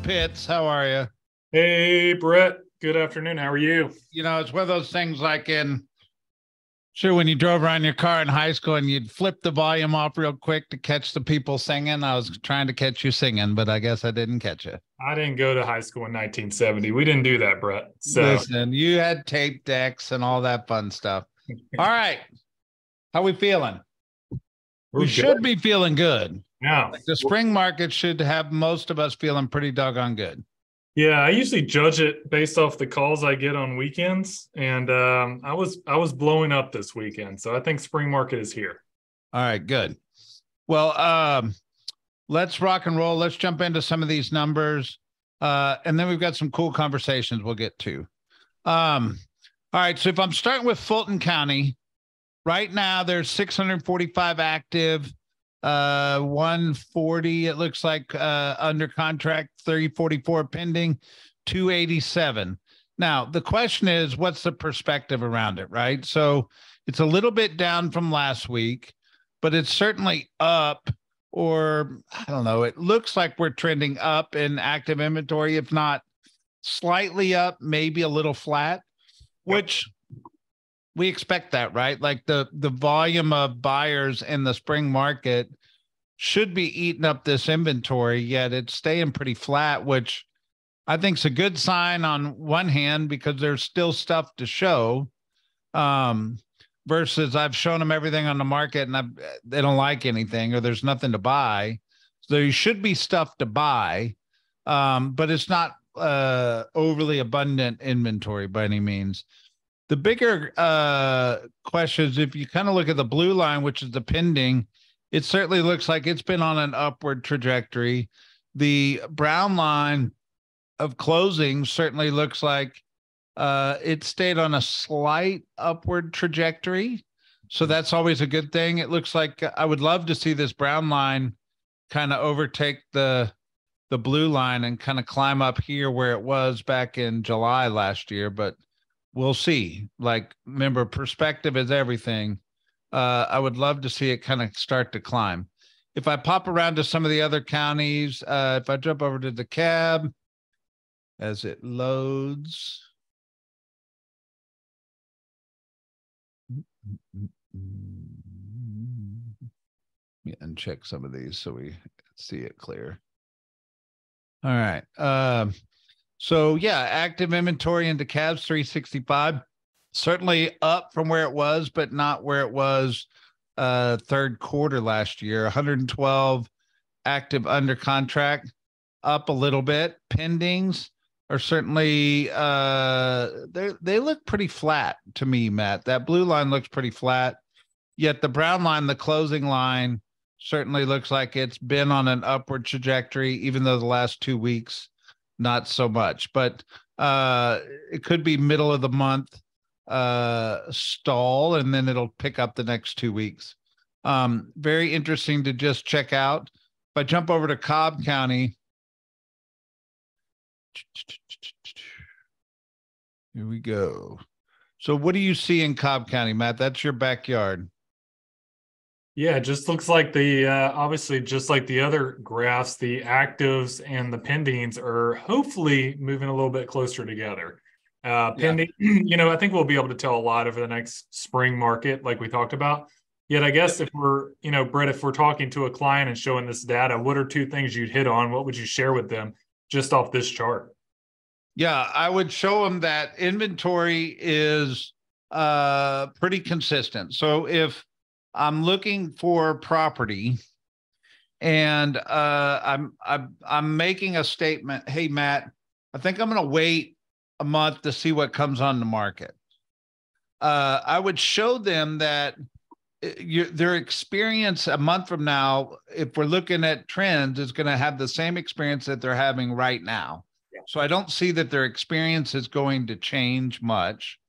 Pitts. How are you? Hey, Brett. Good afternoon. How are you? It's one of those things like when you drove around your car in high school and you'd flip the volume off real quick to catch the people singing. I was trying to catch you singing, but I guess I didn't catch you. I didn't go to high school in 1970. We didn't do that, Brett. So Listen, you had tape decks and all that fun stuff. All right. How we feeling? we're We good. should be feeling good. Yeah. The spring market should have most of us feeling pretty doggone good. Yeah, I usually judge it based off the calls I get on weekends, and I was blowing up this weekend, so I think spring market is here. All right, good. Well, let's rock and roll. Let's jump into some of these numbers. And then we've got some cool conversations we'll get to. All right. So if I'm starting with Fulton County, right now there's 645 active, 140, it looks like, under contract, 344 pending, 287. Now, the question is, what's the perspective around it, right? So it's a little bit down from last week, but it's certainly up, or I don't know, it looks like we're trending up in active inventory, if not slightly up, maybe a little flat, which we expect that, right? Like the volume of buyers in the spring market should be eating up this inventory, yet it's staying pretty flat, which I think is a good sign on one hand, because there's still stuff to show. Versus I've shown them everything on the market and they don't like anything, or there's nothing to buy. So there should be stuff to buy, but it's not overly abundant inventory by any means. The bigger question is, if you kind of look at the blue line, which is the pending, it certainly looks like it's been on an upward trajectory. The brown line of closing certainly looks like it stayed on a slight upward trajectory. So that's always a good thing. It looks like I would love to see this brown line kind of overtake the blue line and kind of climb up here where it was back in July last year, but we'll see. Like, remember, perspective is everything. I would love to see it kind of start to climb. If I pop around to some of the other counties, if I jump over to the cab as it loads. Yeah, and check some of these so we see it clear. All right. So yeah, active inventory into cabs 365, certainly up from where it was, but not where it was third quarter last year. 112 active under contract, up a little bit. Pendings are certainly they look pretty flat to me, Matt. That blue line looks pretty flat, yet the brown line, the closing line, certainly looks like it's been on an upward trajectory, even though the last 2 weeks not so much. But it could be middle of the month stall, and then it'll pick up the next 2 weeks. Very interesting to just check out. If I jump over to Cobb County, here we go. So what do you see in Cobb County, Matt? That's your backyard. Yeah, it just looks like obviously, just like the other graphs, the actives and the pendings are hopefully moving a little bit closer together. Pending, I think we'll be able to tell a lot over the next spring market, like we talked about. Yet I guess if we're, Brett, if we're talking to a client and showing this data, what are two things you'd hit on? What would you share with them just off this chart? Yeah, I would show them that inventory is pretty consistent. So if I'm looking for property and I'm making a statement, hey, Matt, I think I'm going to wait a month to see what comes on the market. I would show them that their experience a month from now, if we're looking at trends, is going to have the same experience that they're having right now. Yeah. So I don't see that their experience is going to change much.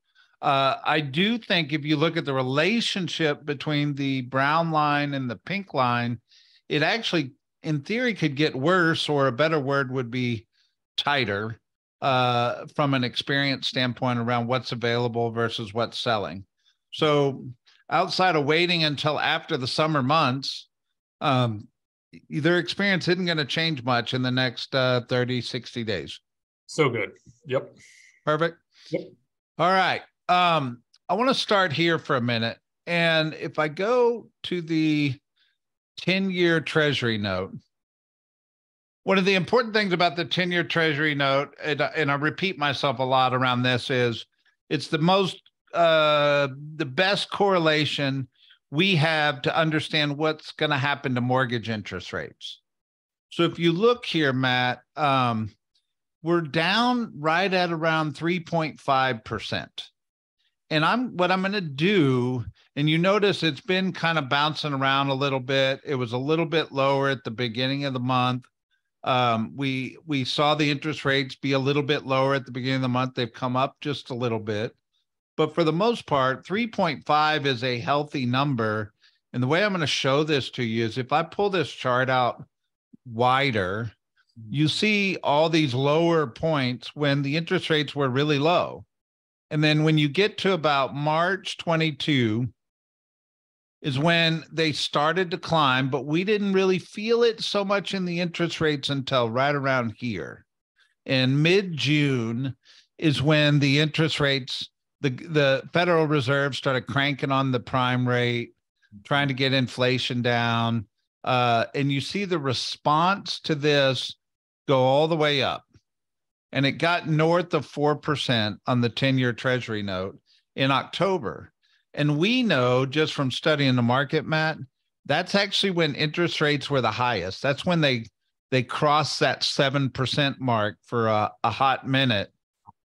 I do think if you look at the relationship between the brown line and the pink line, it actually, in theory, could get worse, or a better word would be tighter from an experience standpoint around what's available versus what's selling. So outside of waiting until after the summer months, their experience isn't going to change much in the next 30, 60 days. So good. Yep. Perfect. Yep. All right. I want to start here for a minute. And if I go to the 10-year Treasury note, one of the important things about the 10-year Treasury note, and I repeat myself a lot around this, is it's the best correlation we have to understand what's going to happen to mortgage interest rates. So if you look here, Matt, we're down right at around 3.5%. And what I'm going to do, and you notice it's been kind of bouncing around a little bit. It was a little bit lower at the beginning of the month. We saw the interest rates be a little bit lower at the beginning of the month. They've come up just a little bit. But for the most part, 3.5 is a healthy number. And the way I'm going to show this to you is if I pull this chart out wider, you see all these lower points when the interest rates were really low. And then when you get to about March 22 is when they started to climb, but we didn't really feel it so much in the interest rates until right around here. And mid-June is when the interest rates, the Federal Reserve started cranking on the prime rate, trying to get inflation down. And you see the response to this go all the way up. And it got north of 4% on the 10-year Treasury note in October. And we know just from studying the market, Matt, that's actually when interest rates were the highest. That's when they crossed that 7% mark for a hot minute.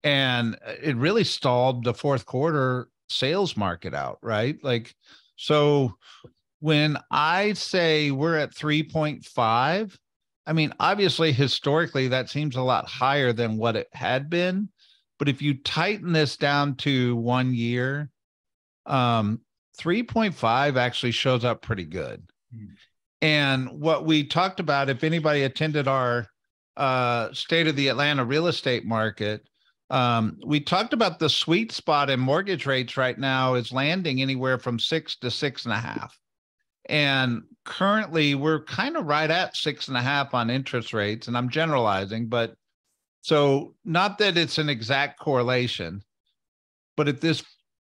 And it really stalled the fourth quarter sales market out, right? Like, so when I say we're at 3.5, I mean, obviously, historically, that seems a lot higher than what it had been. But if you tighten this down to 1 year, 3.5 actually shows up pretty good. And what we talked about, if anybody attended our State of the Atlanta real estate market, we talked about the sweet spot in mortgage rates right now is landing anywhere from 6 to 6.5. And currently we're kind of right at 6.5 on interest rates. And I'm generalizing, but so not that it's an exact correlation, but if this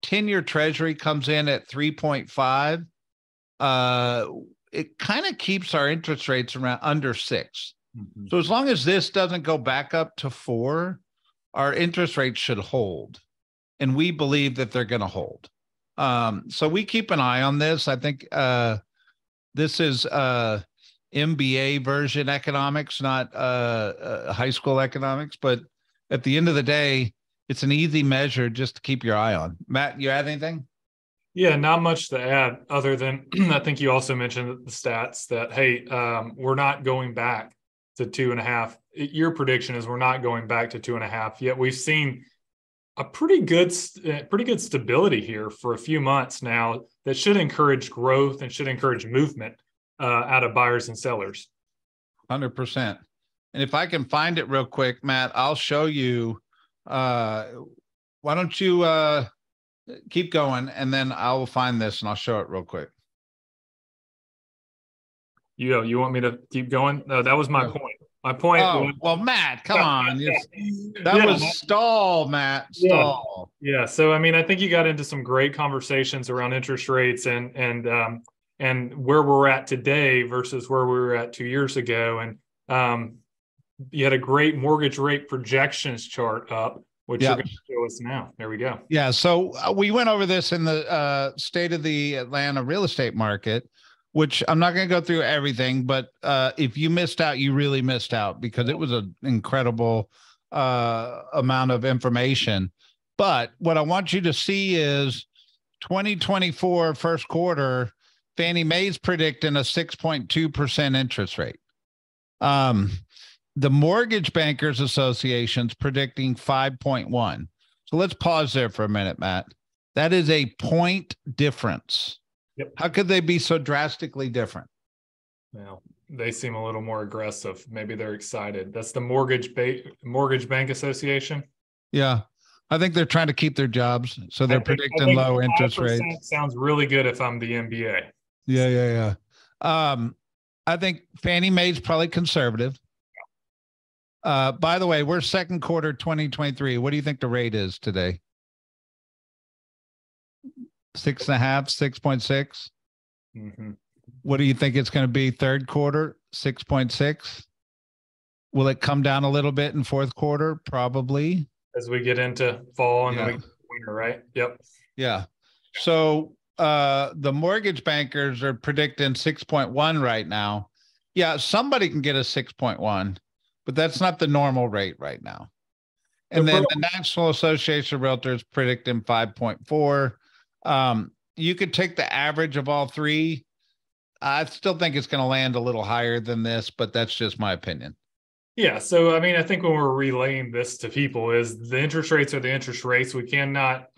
10-year Treasury comes in at 3.5, it kind of keeps our interest rates around under 6. Mm-hmm. So as long as this doesn't go back up to 4, our interest rates should hold. And we believe that they're going to hold. So we keep an eye on this. I think this is MBA version economics, not high school economics. But at the end of the day, it's an easy measure just to keep your eye on. Matt, you add anything? Yeah, not much to add other than I think you also mentioned the stats that, hey, we're not going back to 2.5. Your prediction is we're not going back to 2.5. Yet we've seen a pretty good stability here for a few months now that should encourage growth and should encourage movement out of buyers and sellers. 100%. And if I can find it real quick, Matt, I'll show you. Why don't you keep going, and then I will find this and I'll show it real quick. You want me to keep going? No, that was my point. My point. Oh, well, Matt, come on. That was stall, Matt. Stall. Yeah. So, I mean, I think you got into some great conversations around interest rates and where we're at today versus where we were at 2 years ago. And you had a great mortgage rate projections chart up, which you're going to show us now. There we go. Yeah. So we went over this in the State of the Atlanta real estate market, which I'm not going to go through everything, but if you missed out, you really missed out because it was an incredible amount of information. But what I want you to see is 2024 first quarter, Fannie Mae's predicting a 6.2% interest rate. The Mortgage Bankers Association's predicting 5.1. So let's pause there for a minute, Matt. That is a point difference. Yep. How could they be so drastically different? Well, they seem a little more aggressive. Maybe they're excited. That's the Mortgage Bank Association. Yeah. I think they're trying to keep their jobs. So they're predicting low interest rates. Sounds really good if I'm the MBA. Yeah. I think Fannie Mae's probably conservative. By the way, we're second quarter 2023. What do you think the rate is today? 6.5, 6.6. Mm-hmm. What do you think it's going to be third quarter? 6.6. Will it come down a little bit in fourth quarter? Probably. As we get into fall and Yeah. then we get winter, right? Yep. Yeah. So the mortgage bankers are predicting 6.1 right now. Yeah, somebody can get a 6.1, but that's not the normal rate right now. And then the National Association of Realtors predicting 5.4. You could take the average of all three. I still think it's going to land a little higher than this, but that's just my opinion. Yeah. So, I mean, I think when we're relaying this to people is the interest rates are the interest rates. We cannot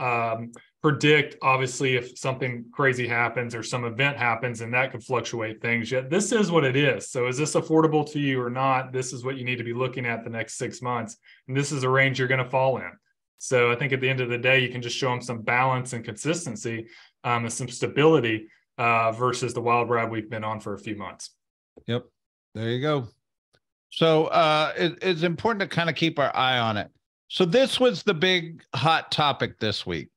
predict, obviously, if something crazy happens or some event happens, and that could fluctuate things. Yet this is what it is. So is this affordable to you or not? This is what you need to be looking at the next 6 months. And this is a range you're going to fall in. So I think at the end of the day, you can just show them some balance and consistency and some stability versus the wild ride we've been on for a few months. Yep. There you go. So it's important to kind of keep our eye on it. So this was the big hot topic this week.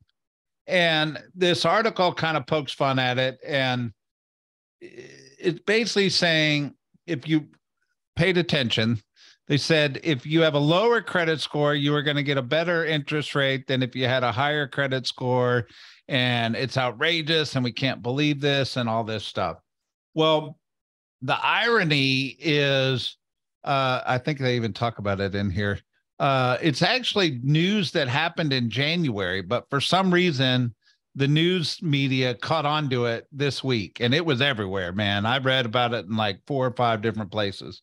And this article kind of pokes fun at it. And it's basically saying, if you paid attention, they said, if you have a lower credit score, you are going to get a better interest rate than if you had a higher credit score. And it's outrageous. And we can't believe this and all this stuff. Well, the irony is, I think they even talk about it in here. It's actually news that happened in January, but for some reason, the news media caught on to it this week, and it was everywhere, man. I read about it in like 4 or 5 different places.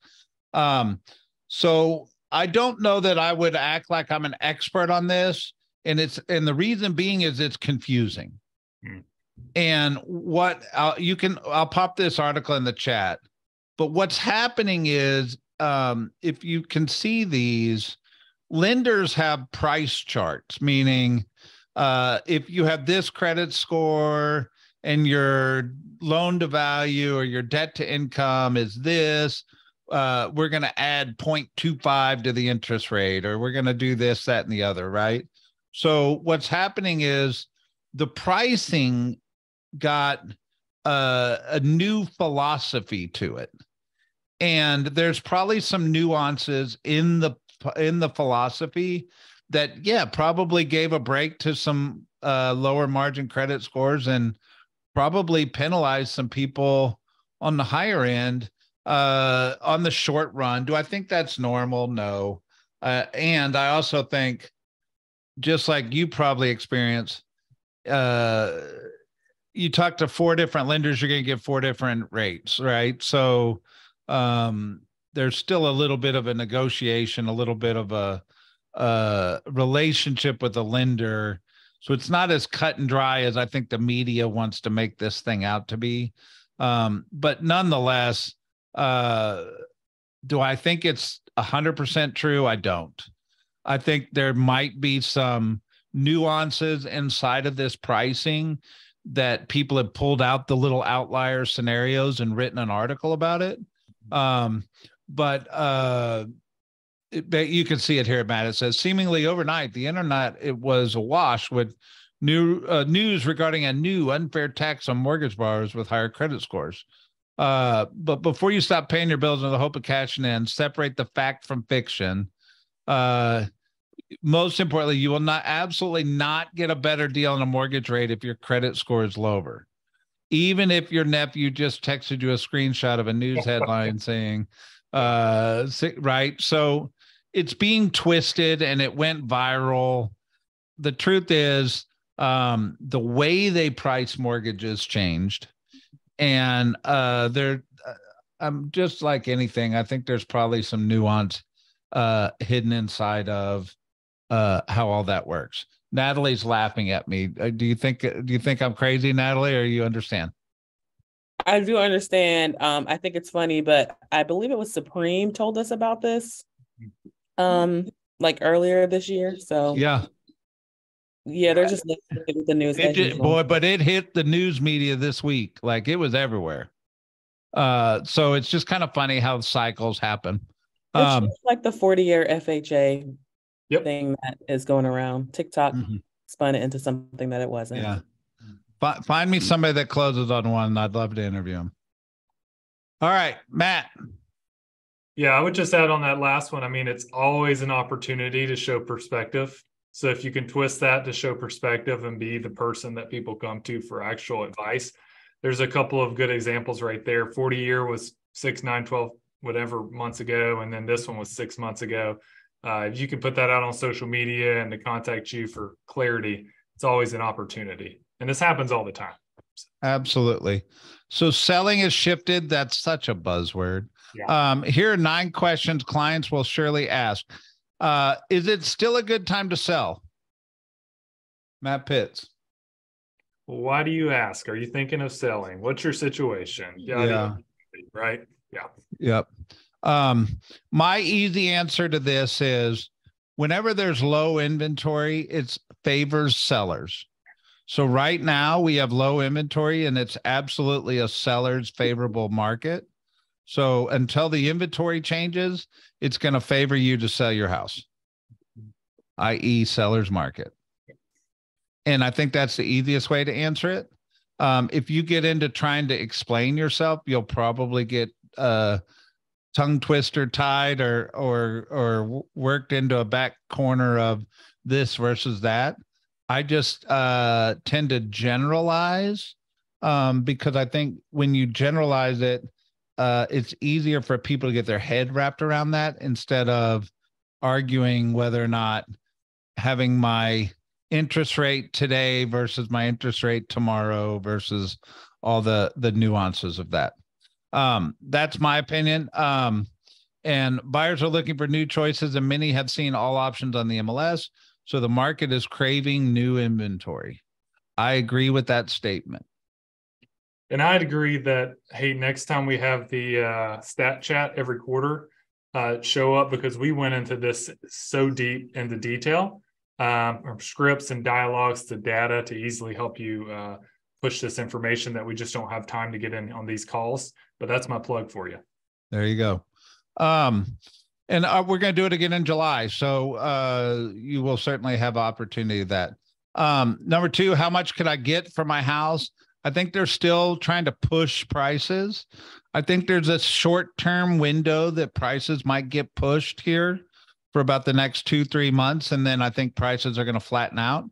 So I don't know that I would act like I'm an expert on this, and the reason being is it's confusing. And I'll pop this article in the chat, but what's happening is, if you can see these, lenders have price charts, meaning if you have this credit score and your loan to value or your debt to income is this, we're going to add 0.25 to the interest rate, or we're going to do this, that, and the other, right? So what's happening is the pricing got a new philosophy to it. And there's probably some nuances in the philosophy that, yeah, probably gave a break to some lower margin credit scores and probably penalized some people on the higher end on the short run. Do I think that's normal? No. And I also think, just like you probably experience, you talk to 4 different lenders, you're going to get 4 different rates, right? So there's still a little bit of a negotiation, a little bit of a relationship with the lender. So it's not as cut and dry as I think the media wants to make this thing out to be. But nonetheless, do I think it's 100% true? I don't. I think there might be some nuances inside of this pricing that people have pulled out the little outlier scenarios and written an article about it. But you can see it here, Matt. It says, seemingly overnight, the internet, it was awash with news regarding a new unfair tax on mortgage borrowers with higher credit scores. But before you stop paying your bills in the hope of cashing in, separate the fact from fiction. Most importantly, you will absolutely not get a better deal on a mortgage rate if your credit score is lower. Even if your nephew just texted you a screenshot of a news headline saying, right? So it's being twisted and it went viral. The truth is, the way they price mortgages changed. And I'm just like anything. I think there's probably some nuance hidden inside of how all that works. Natalie's laughing at me. Do you think I'm crazy, Natalie, or you understand? I do understand. I think it's funny, but I believe it was Supreme told us about this like earlier this year. So yeah, they're just looking at the news. But it hit the news media this week. Like, it was everywhere. So it's just kind of funny how cycles happen. It's just like the 40-year FHA Yep. thing that is going around. TikTok spun it into something that it wasn't. Yeah. Find me somebody that closes on one. I'd love to interview him. All right, Matt. Yeah, I would just add on that last one. I mean, it's always an opportunity to show perspective. So if you can twist that to show perspective and be the person that people come to for actual advice, there's a couple of good examples right there. 40-year was 6, 9, 12, whatever months ago. And then this one was 6 months ago. If you can put that out on social media and to contact you for clarity, it's always an opportunity. And this happens all the time. Absolutely. So selling has shifted. That's such a buzzword. Yeah. Here are 9 questions clients will surely ask. Is it still a good time to sell? Matt Pitts. Why do you ask? Are you thinking of selling? What's your situation? Yeah. Right. Yeah. Yep. My easy answer to this is whenever there's low inventory, it favors sellers. So right now we have low inventory and it's absolutely a seller's favorable market. So until the inventory changes, it's going to favor you to sell your house, i.e. seller's market. And I think that's the easiest way to answer it. If you get into trying to explain yourself, you'll probably get tongue twister tied or worked into a back corner of this versus that. I just tend to generalize because I think when you generalize it, it's easier for people to get their head wrapped around that instead of arguing whether or not having my interest rate today versus my interest rate tomorrow versus all the nuances of that. That's my opinion. And buyers are looking for new choices and many have seen all options on the MLS. So the market is craving new inventory. I agree with that statement. And I'd agree that, hey, next time we have the stat chat every quarter, show up because we went into this so deep into detail, from scripts and dialogues to data to easily help you push this information that we just don't have time to get in on these calls. But that's my plug for you. There you go. And we're going to do it again in July. So you will certainly have opportunity of that. Number 2, how much could I get for my house? I think they're still trying to push prices. I think there's a short-term window that prices might get pushed here for about the next 2-3 months. And then I think prices are going to flatten out.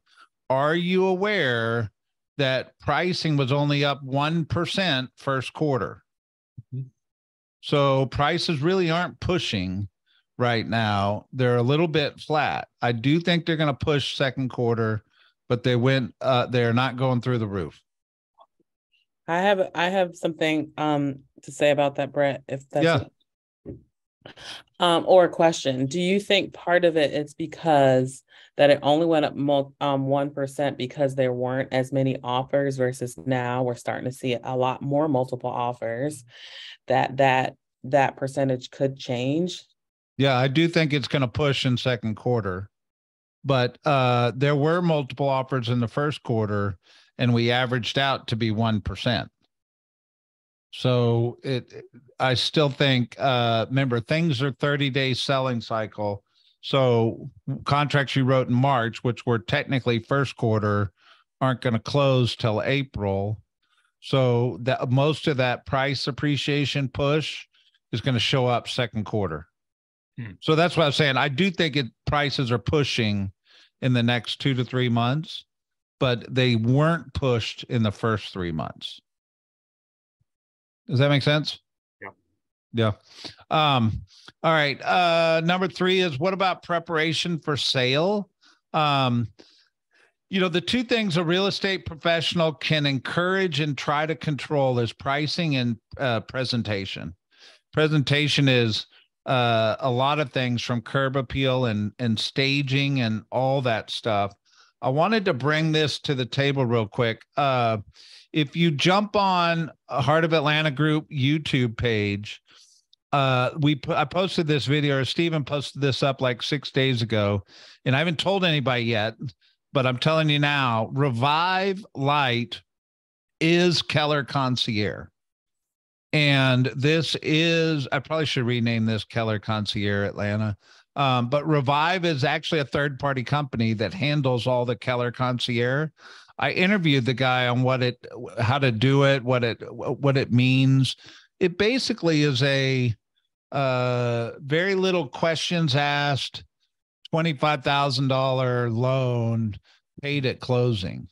Are you aware that pricing was only up 1% first quarter? Mm-hmm. So prices really aren't pushing right now. They're a little bit flat. I do think they're going to push second quarter, but they're not going through the roof. I have something to say about that, Brett, if that's or a question. Do you think part of it is because that it only went up 1% because there weren't as many offers versus now we're starting to see a lot more multiple offers, that percentage could change? Yeah, I do think it's going to push in second quarter, but there were multiple offers in the first quarter and we averaged out to be 1%. So I still think, remember, things are 30-day selling cycle. So contracts you wrote in March, which were technically first quarter, aren't going to close till April. So that most of that price appreciation push is going to show up second quarter. So that's what I'm saying. I do think prices are pushing in the next 2 to 3 months, but they weren't pushed in the first 3 months. Does that make sense? Yeah. All right. Number 3 is, what about preparation for sale? The 2 things a real estate professional can encourage and try to control is pricing and presentation. Presentation is a lot of things from curb appeal and staging and all that stuff. I wanted to bring this to the table real quick. If you jump on a Heart of Atlanta Group YouTube page, I posted this video, or Stephen posted this up like 6 days ago, and I haven't told anybody yet, but I'm telling you now, Revive Light is Keller Concierge. And this is, I probably should rename this Keller Concierge Atlanta. But Revive is actually a third-party company that handles all the Keller Concierge. I interviewed the guy on how to do it, what it means. It basically is a very little questions asked, $25,000 loan paid at closing.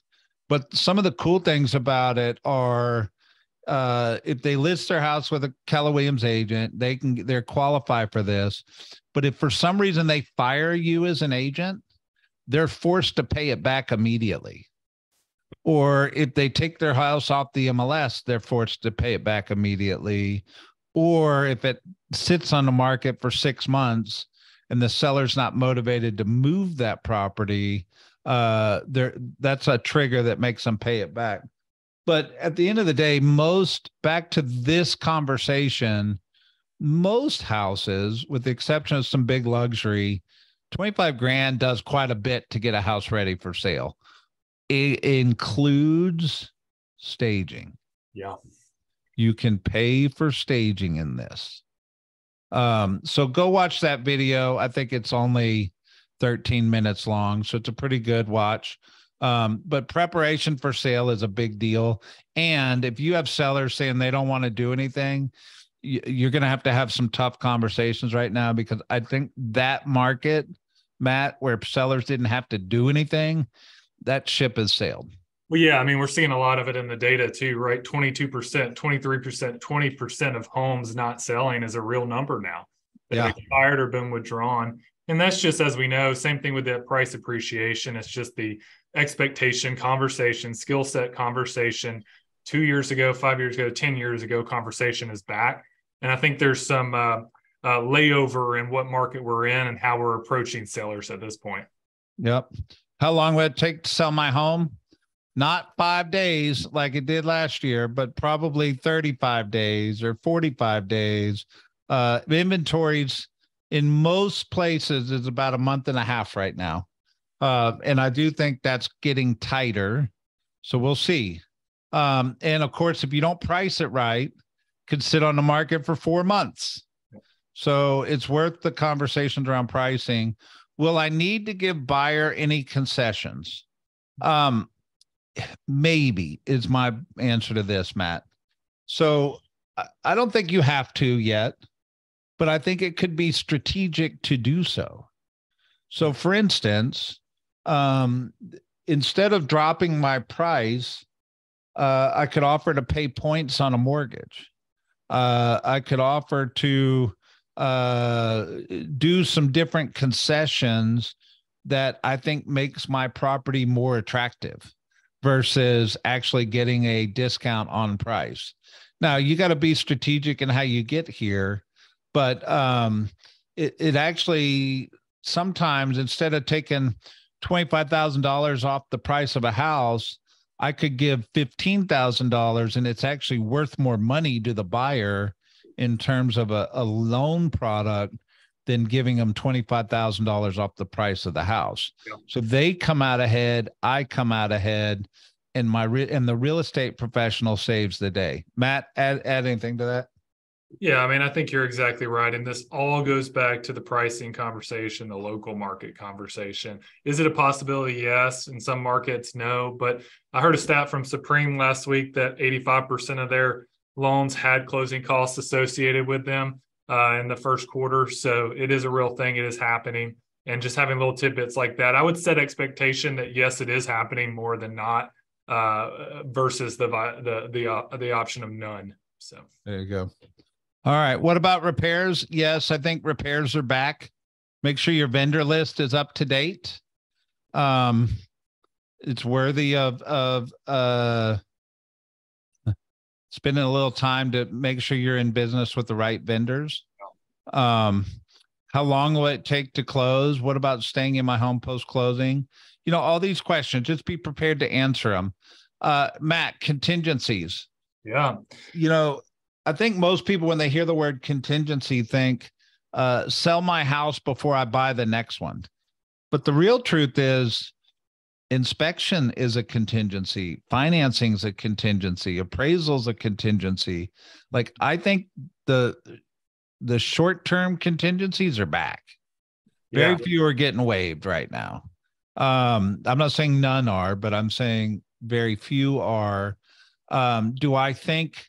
But some of the cool things about it are, if they list their house with a Keller Williams agent, they're qualified for this. But if for some reason they fire you as an agent, they're forced to pay it back immediately. Or if they take their house off the MLS, they're forced to pay it back immediately. Or if it sits on the market for 6 months and the seller's not motivated to move that property, that's a trigger that makes them pay it back. But at the end of the day, back to this conversation, most houses, with the exception of some big luxury, 25 grand does quite a bit to get a house ready for sale. It includes staging. Yeah. You can pay for staging in this. So go watch that video. I think it's only 13 minutes long, so it's a pretty good watch. But preparation for sale is a big deal. And if you have sellers saying they don't want to do anything, you're going to have some tough conversations right now, because I think that market, Matt, where sellers didn't have to do anything, that ship has sailed. Well, yeah, I mean, we're seeing a lot of it in the data too, right? 22%, 23%, 20% of homes not selling is a real number now. They've expired or been withdrawn. And that's just, as we know, same thing with that price appreciation. It's just the expectation, conversation, skill set conversation. 2 years ago, 5 years ago, 10 years ago, conversation is back. And I think there's some layover in what market we're in and how we're approaching sellers at this point. Yep. How long would it take to sell my home? Not 5 days like it did last year, but probably 35 days or 45 days. Inventories in most places is about a month and a half right now. And I do think that's getting tighter. So we'll see. And of course, if you don't price it right, could sit on the market for 4 months. So it's worth the conversations around pricing. Will I need to give buyer any concessions? Maybe is my answer to this, Matt. So I don't think you have to yet, but I think it could be strategic to do so. So for instance, instead of dropping my price, I could offer to pay points on a mortgage. I could offer to do some different concessions that I think makes my property more attractive versus actually getting a discount on price. Now, you got to be strategic in how you get here, but it actually sometimes, instead of taking $25,000 off the price of a house, I could give $15,000, and it's actually worth more money to the buyer in terms of a loan product than giving them $25,000 off the price of the house. Yeah. So they come out ahead, I come out ahead, and the real estate professional saves the day. Matt, add anything to that? Yeah, I mean, I think you're exactly right. And this all goes back to the pricing conversation, the local market conversation. Is it a possibility? Yes. In some markets, no. But I heard a stat from Supreme last week that 85% of their loans had closing costs associated with them in the first quarter. So it is a real thing. It is happening. And just having little tidbits like that, I would set expectation that, yes, it is happening more than not, versus the option of none. So there you go. All right. What about repairs? Yes, I think repairs are back. Make sure your vendor list is up to date. It's worthy of spending a little time to make sure you're in business with the right vendors. How long will it take to close? What about staying in my home post-closing? You know, all these questions, just be prepared to answer them. Matt, contingencies. Yeah. You know, I think most people, when they hear the word contingency, think sell my house before I buy the next one. But the real truth is Inspection is a contingency. Financing is a contingency. Appraisal is a contingency. Like, I think the short-term contingencies are back. Very few are getting waived right now. I'm not saying none are, but I'm saying very few are. Do I think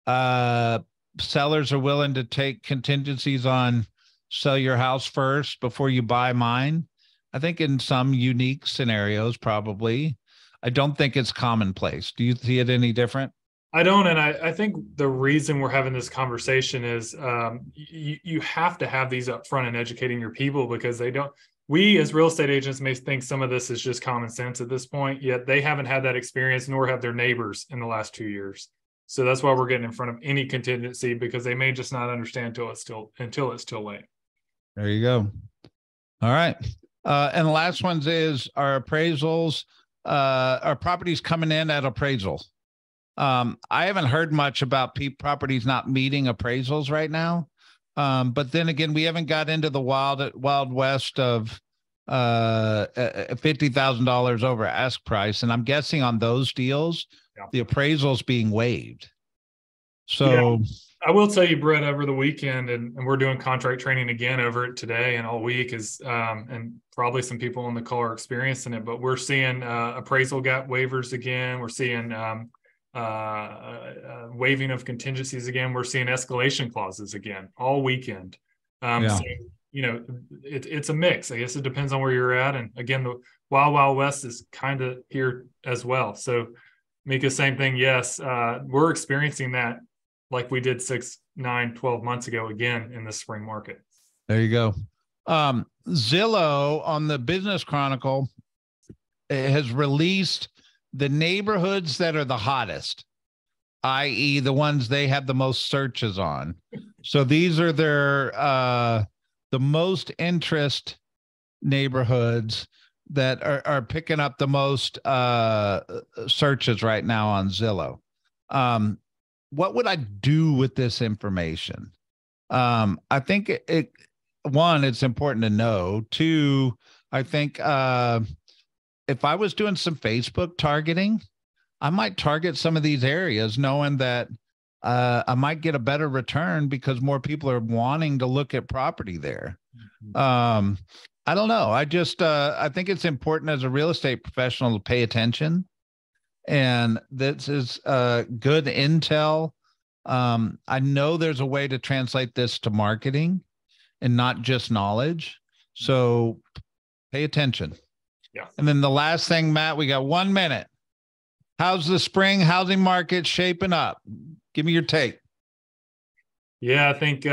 sellers are willing to take contingencies on sell your house first before you buy mine? I think in some unique scenarios, probably. I don't think it's commonplace. Do you see it any different? I don't. And I think the reason we're having this conversation is you have to have these up front and educating your people, because they don't. We as real estate agents may think some of this is just common sense at this point, yet they haven't had that experience, nor have their neighbors in the last 2 years. So that's why we're getting in front of any contingency, because they may just not understand until it's too late. There you go. All right. And the last ones is our appraisals, our properties coming in at appraisal. I haven't heard much about properties not meeting appraisals right now. But then again, we haven't got into the wild west of $50,000 over ask price. And I'm guessing on those deals, the appraisals being waived. So I will tell you, Brett, over the weekend, and we're doing contract training again over it today and all week, is and probably some people on the call are experiencing it, but we're seeing appraisal gap waivers again. We're seeing waiving of contingencies again. We're seeing escalation clauses again all weekend. So, it's a mix. I guess it depends on where you're at. And again, the Wild West is kind of here as well. So Mika, same thing. Yes, we're experiencing that like we did 6, 9, 12 months ago again in the spring market. There you go. Zillow on the Business Chronicle has released the neighborhoods that are the hottest, i.e. the ones they have the most searches on. So these are their the most interest neighborhoods that are picking up the most searches right now on Zillow. What would I do with this information? I think one, it's important to know. Two, I think if I was doing some Facebook targeting, I might target some of these areas knowing that I might get a better return because more people are wanting to look at property there. I don't know. I think it's important as a real estate professional to pay attention. And this is good intel. I know there's a way to translate this to marketing and not just knowledge. So pay attention. Yeah. And then the last thing, Matt, we got 1 minute. How's the spring housing market shaping up? Give me your take. Yeah, I think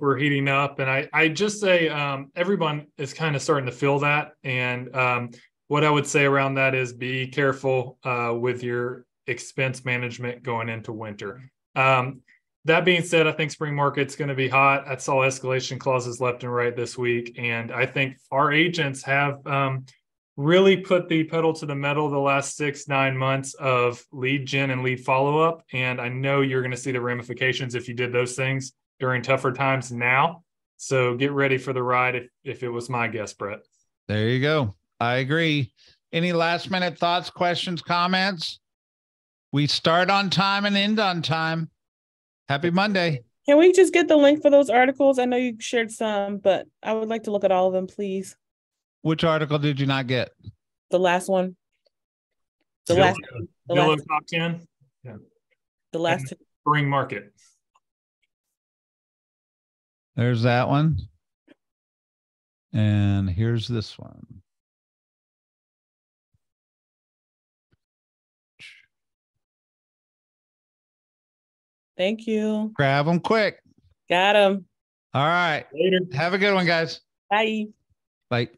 we're heating up, and I just say everyone is kind of starting to feel that. And what I would say around that is be careful with your expense management going into winter. That being said, I think spring market's going to be hot. I saw escalation clauses left and right this week, and I think our agents have really put the pedal to the metal the last 6-9 months of lead gen and lead follow-up. And I know you're going to see the ramifications if you did those things during tougher times now. So get ready for the ride if it was my guess, Brett. There you go. I agree. Any last minute thoughts, questions, comments? We start on time and end on time. Happy Monday. Can we just get the link for those articles? I know you shared some, but I would like to look at all of them, please. Which article did you not get? The last one. Yellow top 10. Yeah. The last two. Spring market. There's that one. And here's this one. Thank you. Grab them quick. Got them. All right. Later. Have a good one, guys. Bye. Bye.